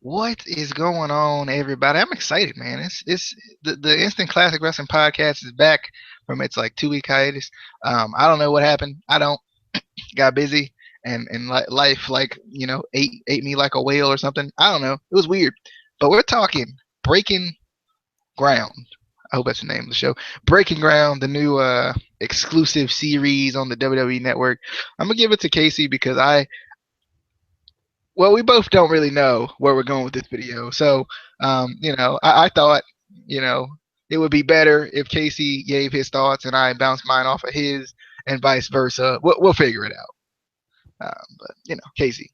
What is going on, everybody? I'm excited, man. It's the Instant Classic Wrestling Podcast is back from its like 2 week hiatus. I don't know what happened. I don't got busy and life like ate me like a whale or something. I don't know. It was weird, but we're talking Breaking Ground. I hope that's the name of the show. Breaking Ground, the new exclusive series on the WWE Network. I'm gonna give it to Casey because we both don't really know where we're going with this video. So, I thought, you know, it would be better if Casey gave his thoughts and I bounced mine off of his, and vice versa. We'll figure it out. But Casey,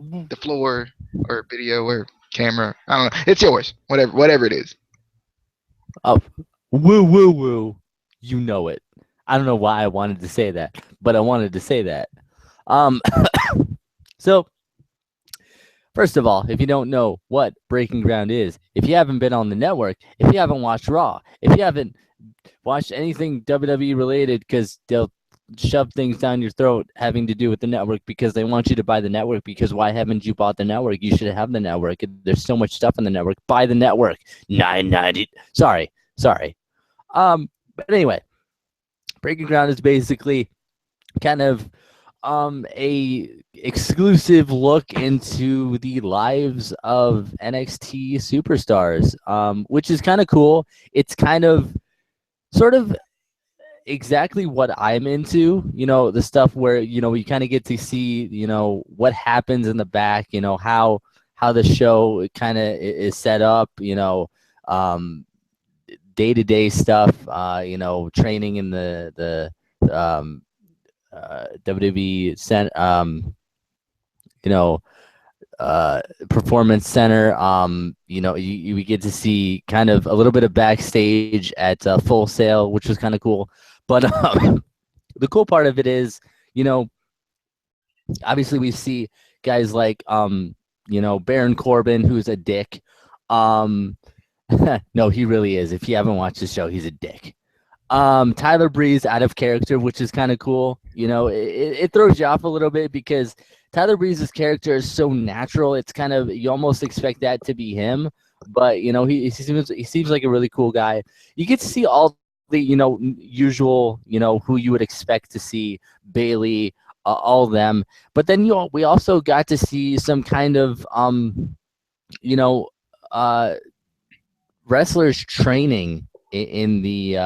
Mm. the floor or video or camera, I don't know. It's yours. Whatever it is. Oh, woo woo woo. You know it. I don't know why I wanted to say that, but I wanted to say that. Um, so first of all, if you don't know what Breaking Ground is, if you haven't been on the network, if you haven't watched Raw, if you haven't watched anything WWE related, because they'll shove things down your throat having to do with the network because they want you to buy the network. Because why haven't you bought the network? You should have the network. There's so much stuff on the network. Buy the network. 990. Sorry. But anyway, Breaking Ground is basically kind of a exclusive look into the lives of NXT superstars, which is kind of cool. It's kind of sort of exactly what I'm into, the stuff where, you kind of get to see, what happens in the back, how the show kind of is set up, um, day-to-day stuff, training in the WWE you know, performance center. We get to see kind of a little bit of backstage at Full Sail, which was kind of cool. But the cool part of it is, you know, obviously we see guys like Baron Corbin, who's a dick. Um, no, he really is. If you haven't watched the show, he's a dick. Tyler Breeze out of character, which is kind of cool. It throws you off a little bit because Tyler Breeze's character is so natural. It's kind of, you almost expect that to be him, but he seems like a really cool guy. You get to see all the usual who you would expect to see, Bailey, all of them. But then we also got to see some kind of you know uh wrestlers training in the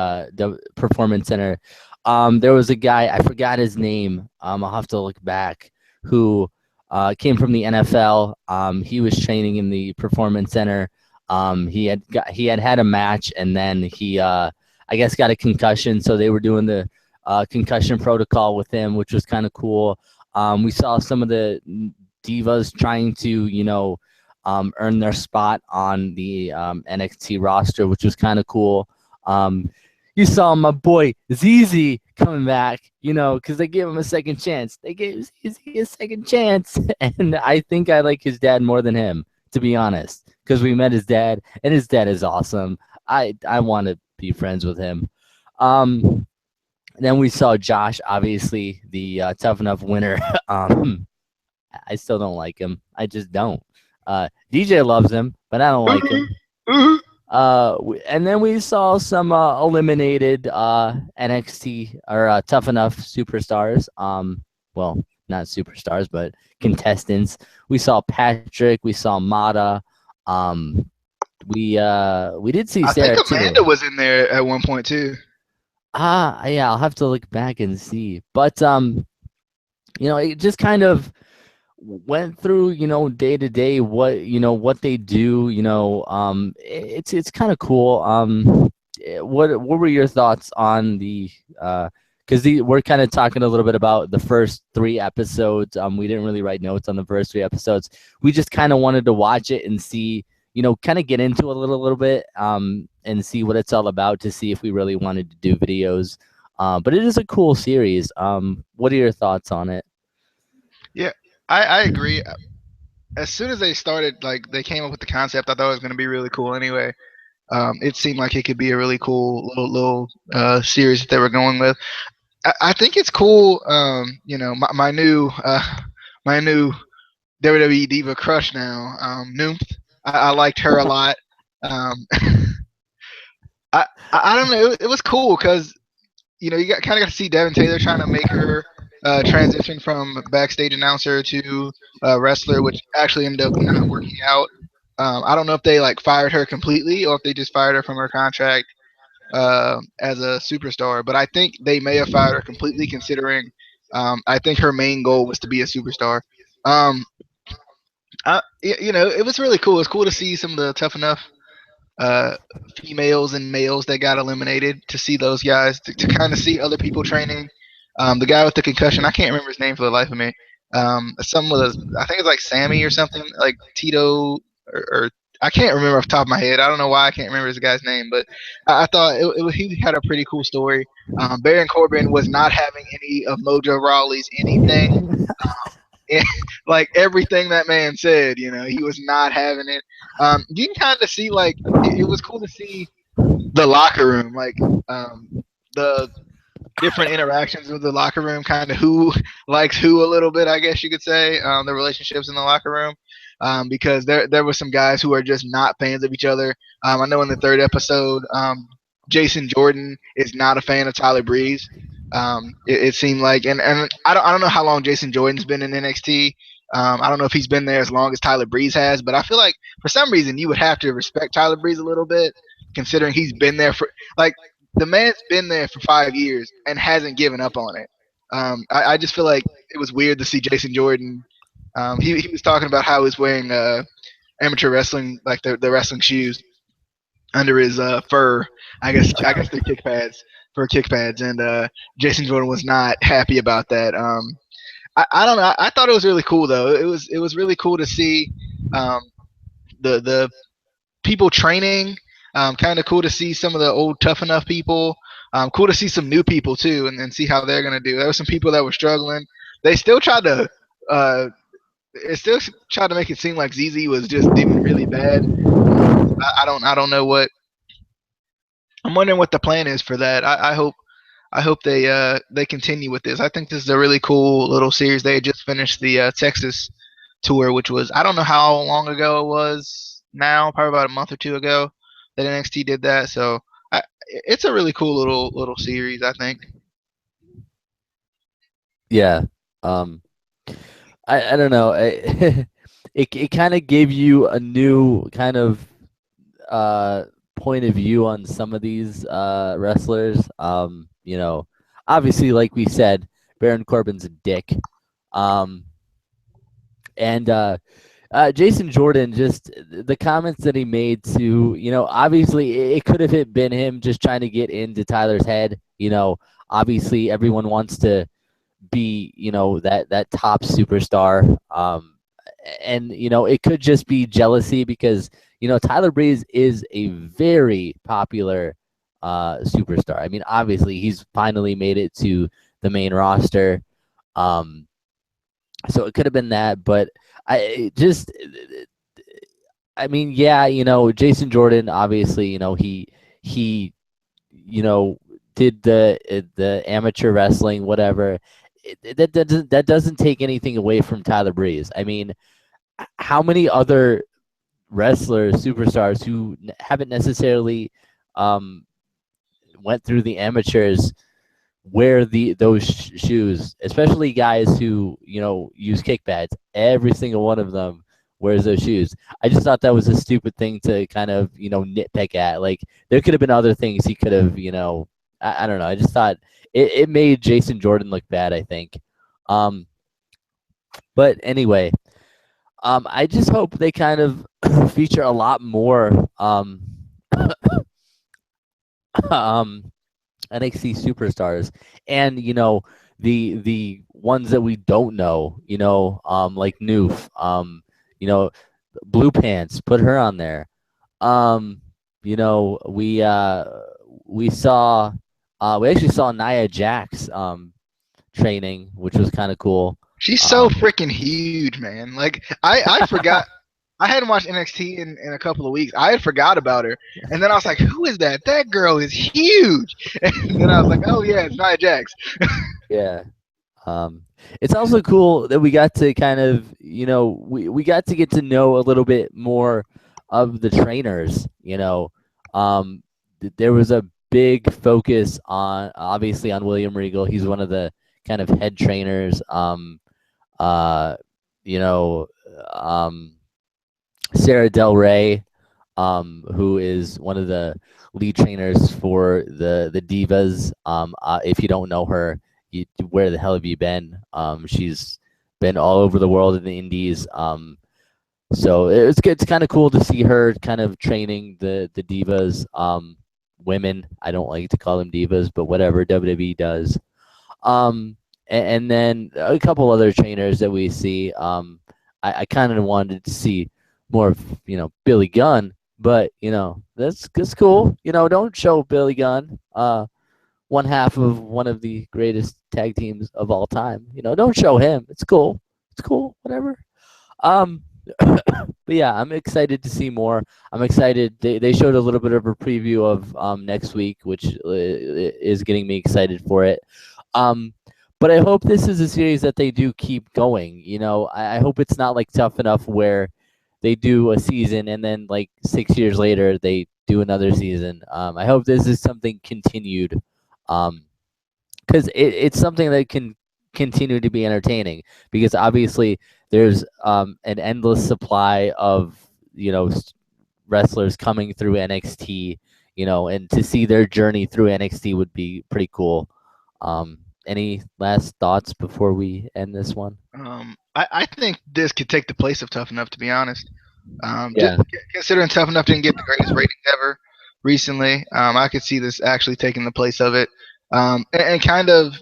performance center. There was a guy, I forgot his name. I'll have to look back. Who came from the NFL. He was training in the performance center. He had a match, and then he I guess got a concussion. So they were doing the concussion protocol with him, which was kind of cool. We saw some of the divas trying to earn their spot on the NXT roster, which was kind of cool. You saw my boy ZZ coming back, because they gave him a second chance. They gave ZZ a second chance, and I think I like his dad more than him, to be honest, because we met his dad, and his dad is awesome. I want to be friends with him. Um, then we saw Josh, obviously the tough enough winner. I still don't like him. I just don't. DJ loves him, but I don't like him. And then we saw some eliminated NXT or Tough Enough superstars. Well, not superstars, but contestants. We saw Patrick. We saw Mata. Um, we did see I think Sarah too. Amanda was in there at one point too. Yeah, I'll have to look back and see. But it just kind of went through day to day what they do. It's kind of cool. What were your thoughts on the because we're kind of talking a little bit about the first 3 episodes. We didn't really write notes on the first 3 episodes. We just kind of wanted to watch it and see, kind of get into it a little bit, and see what it's all about, to see if we really wanted to do videos. But it is a cool series. What are your thoughts on it? Yeah, I agree. As soon as they started, like they came up with the concept, I thought it was going to be really cool. Anyway, it seemed like it could be a really cool little series that they were going with. I think it's cool. My new my new WWE Diva crush now, Nymph. I liked her a lot. Um, I don't know. It was cool because you got kind of got to see Devin Taylor trying to make her transition from backstage announcer to wrestler, which actually ended up not working out. I don't know if they like fired her completely or if they just fired her from her contract as a superstar, but I think they may have fired her completely, considering I think her main goal was to be a superstar. Um, it was really cool. It's cool to see some of the tough enough uh, females and males that got eliminated, to see those guys, to kind of see other people training. The guy with the concussion, I can't remember his name for the life of me. Some with I think it's like Sammy or something, like Tito, or I can't remember off the top of my head. I don't know why I can't remember this guy's name, but I thought he had a pretty cool story. Baron Corbin was not having any of Mojo Rawley's anything. Like everything that man said, he was not having it. You can kind of see, like, it was cool to see the locker room, like the different interactions with the locker room, kind of who likes who a little bit, I guess you could say, the relationships in the locker room. Because there were some guys who are just not fans of each other. I know in the third episode, Jason Jordan is not a fan of Tyler Breeze. It seemed like, and I don't know how long Jason Jordan's been in NXT. I don't know if he's been there as long as Tyler Breeze has, but I feel like for some reason you would have to respect Tyler Breeze a little bit, considering he's been there for, like, the man's been there for 5 years and hasn't given up on it. I just feel like it was weird to see Jason Jordan. He was talking about how he's wearing amateur wrestling, like the wrestling shoes under his fur. I guess they're kick pads, for kick pads, and Jason Jordan was not happy about that. I don't know. I thought it was really cool though. It was really cool to see um, the people training. Kind of cool to see some of the old tough enough people. Cool to see some new people too, and see how they're gonna do. There were some people that were struggling. They still tried to. It still tried to make it seem like ZZ was just doing really bad. I don't know what. I'm wondering what the plan is for that. I hope they continue with this. I think this is a really cool little series. They just finished the Texas tour, which was, I don't know how long ago it was now, probably about a month or two ago that NXT did that. So it's a really cool little series, I think. Yeah. Um, I don't know. It kind of gave you a new kind of uh point of view on some of these wrestlers. Obviously, like we said, Baron Corbin's a dick. Um, and Jason Jordan, just the comments that he made to, obviously it could have been him just trying to get into Tyler's head. Obviously everyone wants to be, that top superstar. And it could just be jealousy because Tyler Breeze is a very popular superstar. I mean, obviously he's finally made it to the main roster. So it could have been that, but I mean, yeah, Jason Jordan, obviously, he did the amateur wrestling, whatever. That doesn't take anything away from Tyler Breeze. I mean, how many other wrestlers, superstars who haven't necessarily went through the amateurs wear those shoes, especially guys who use kick pads. Every single one of them wears those shoes. I just thought that was a stupid thing to kind of nitpick at. Like there could have been other things he could have I don't know. I just thought it made Jason Jordan look bad, I think. But anyway, I just hope they kind of feature a lot more um NXT superstars, and the ones that we don't know, like Noof, you know, Blue Pants, put her on there. Um, we actually saw Nia Jax training, which was kind of cool. She's so Um, freaking huge, man. Like I forgot. I hadn't watched NXT in a couple of weeks. I had forgot about her, and then I was like, "Who is that? That girl is huge." And then I was like, "Oh yeah, it's Nia Jax." yeah. Um, it's also cool that we got to kind of, we got to get to know a little bit more of the trainers. There was a big focus on, obviously, on William Regal. He's one of the kind of head trainers. Uh, you know, um, Sarah Del Rey, who is one of the lead trainers for the Divas. If you don't know her, where the hell have you been? She's been all over the world in the Indies. So it's kind of cool to see her kind of training the Divas. Women. I don't like to call them Divas, but whatever, WWE does. And then a couple other trainers that we see. I kind of wanted to see more of, Billy Gunn, but that's cool. Don't show Billy Gunn, one half of one of the greatest tag teams of all time. Don't show him. It's cool. It's cool. Whatever. Um, but yeah, I'm excited to see more. I'm excited. They showed a little bit of a preview of next week, which is getting me excited for it. Um, but I hope this is a series that they do keep going. I hope it's not like Tough Enough where they do a season and then like 6 years later they do another season. I hope this is something continued, because it's something that can continue to be entertaining. Because obviously there's an endless supply of wrestlers coming through NXT, and to see their journey through NXT would be pretty cool. Any last thoughts before we end this one? I think this could take the place of Tough Enough, to be honest. Just Yeah. considering Tough Enough didn't get the greatest ratings ever recently, I could see this actually taking the place of it, and kind of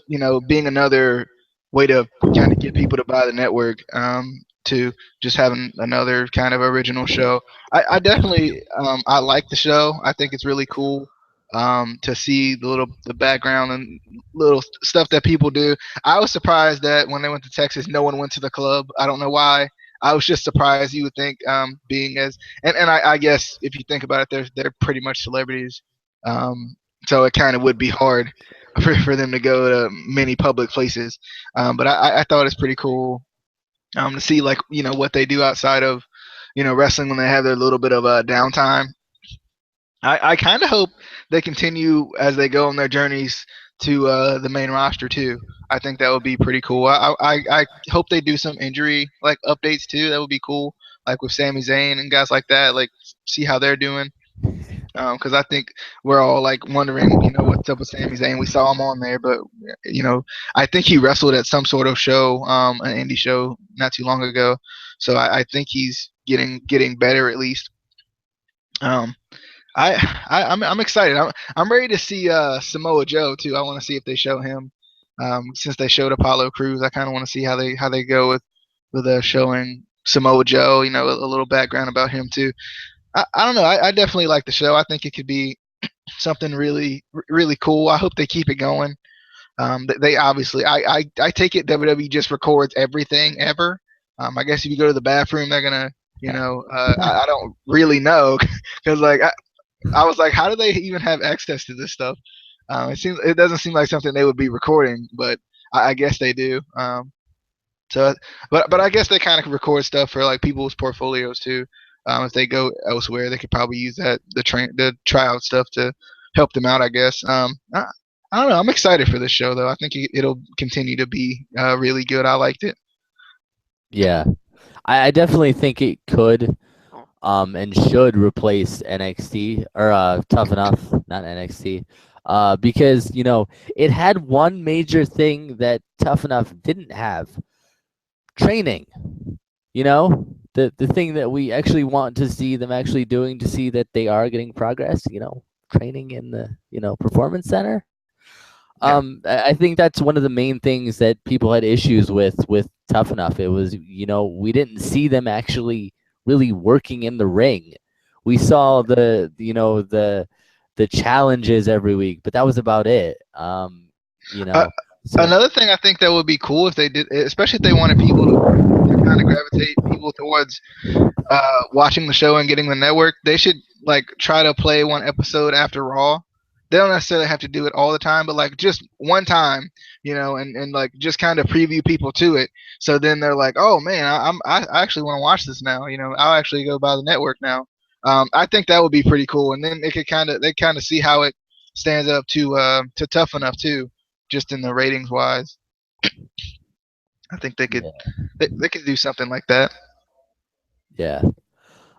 being another way to kind of get people to buy the network. To just having another kind of original show. I definitely I like the show. I think it's really cool to see the background and little stuff that people do. I was surprised that when they went to Texas, no one went to the club. I don't know why. I was just surprised. You would think, being as and I guess if you think about it, they're pretty much celebrities, so it kind of would be hard for them to go to many public places. But I thought it's pretty cool to see like what they do outside of wrestling when they have their little bit of a downtime. I kind of hope they continue as they go on their journeys to the main roster too. I think that would be pretty cool. I hope they do some injury like updates too. That would be cool, like with Sami Zayn and guys like that. Like see how they're doing. Because I think we're all like wondering, what's up with Sami Zayn. We saw him on there, but I think he wrestled at some sort of show, an indie show, not too long ago. So I think he's getting better at least. Um, I'm excited. I'm ready to see Samoa Joe too. I want to see if they show him. Since they showed Apollo Crews, I kind of want to see how they go with showing Samoa Joe. A little background about him too. I don't know. I definitely like the show. I think it could be something really cool. I hope they keep it going. They obviously, I take it WWE just records everything ever. I guess if you go to the bathroom, they're gonna, I don't really know because like I was like, how do they even have access to this stuff? It doesn't seem like something they would be recording, but I guess they do. So, but I guess they kind of record stuff for like people's portfolios too. If they go elsewhere, they could probably use the tryout stuff to help them out. I guess. I don't know. I'm excited for this show though. I think it'll continue to be really good. I liked it. Yeah. I definitely think it could and should replace NXT or Tough Enough, not NXT. Because it had one major thing that Tough Enough didn't have: training. The thing that we actually want to see them actually doing to see that they are getting progress. Training in the performance center. Yeah. I think that's one of the main things that people had issues with Tough Enough. It was, we didn't see them actually really working in the ring. We saw the challenges every week, but that was about it. You Uh, know, so Another thing I think that would be cool if they did, especially if they wanted people to kind of gravitate people towards watching the show and getting the network, they should like try to play one episode after Raw. They don't necessarily have to do it all the time, but like just one time, and like just kind of preview people to it. So then they're like, oh man, I actually want to watch this now. I'll actually go buy the network now. I think that would be pretty cool, and then they kind of see how it stands up to Tough Enough too, just in the ratings wise. I think Yeah. they could do something like that. Yeah.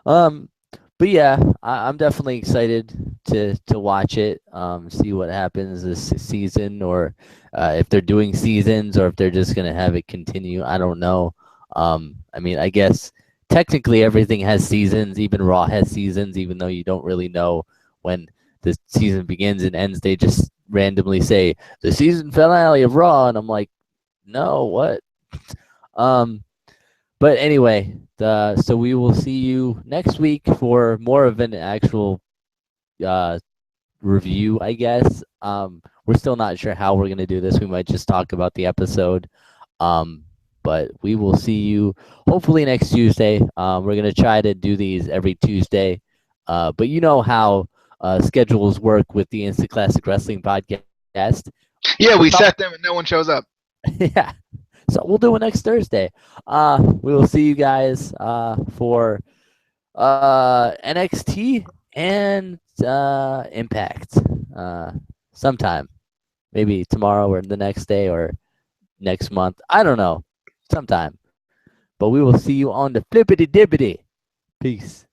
Um, but yeah, I'm definitely excited to watch it. See what happens this season, or if they're doing seasons, or if they're just gonna have it continue. I don't know. I mean, I guess technically everything has seasons. Even Raw has seasons, even though you don't really know when the season begins and ends. They just randomly say the season finale of Raw, and I'm like, no, what? Um, but anyway, so we will see you next week for more of an actual uh, review, I guess. We're still not sure how we're gonna do this. We might just talk about the episode. Um, but we will see you hopefully next Tuesday. We're gonna try to do these every Tuesday. But you know how schedules work with the Instant Classic Wrestling podcast. We'll Yeah, probably we set them and no one shows up. yeah. So we'll do it next Thursday. We will see you guys for NXT and Impact sometime. Maybe tomorrow or the next day or next month. I don't know. Sometime. But we will see you on the flippity dippity. Peace.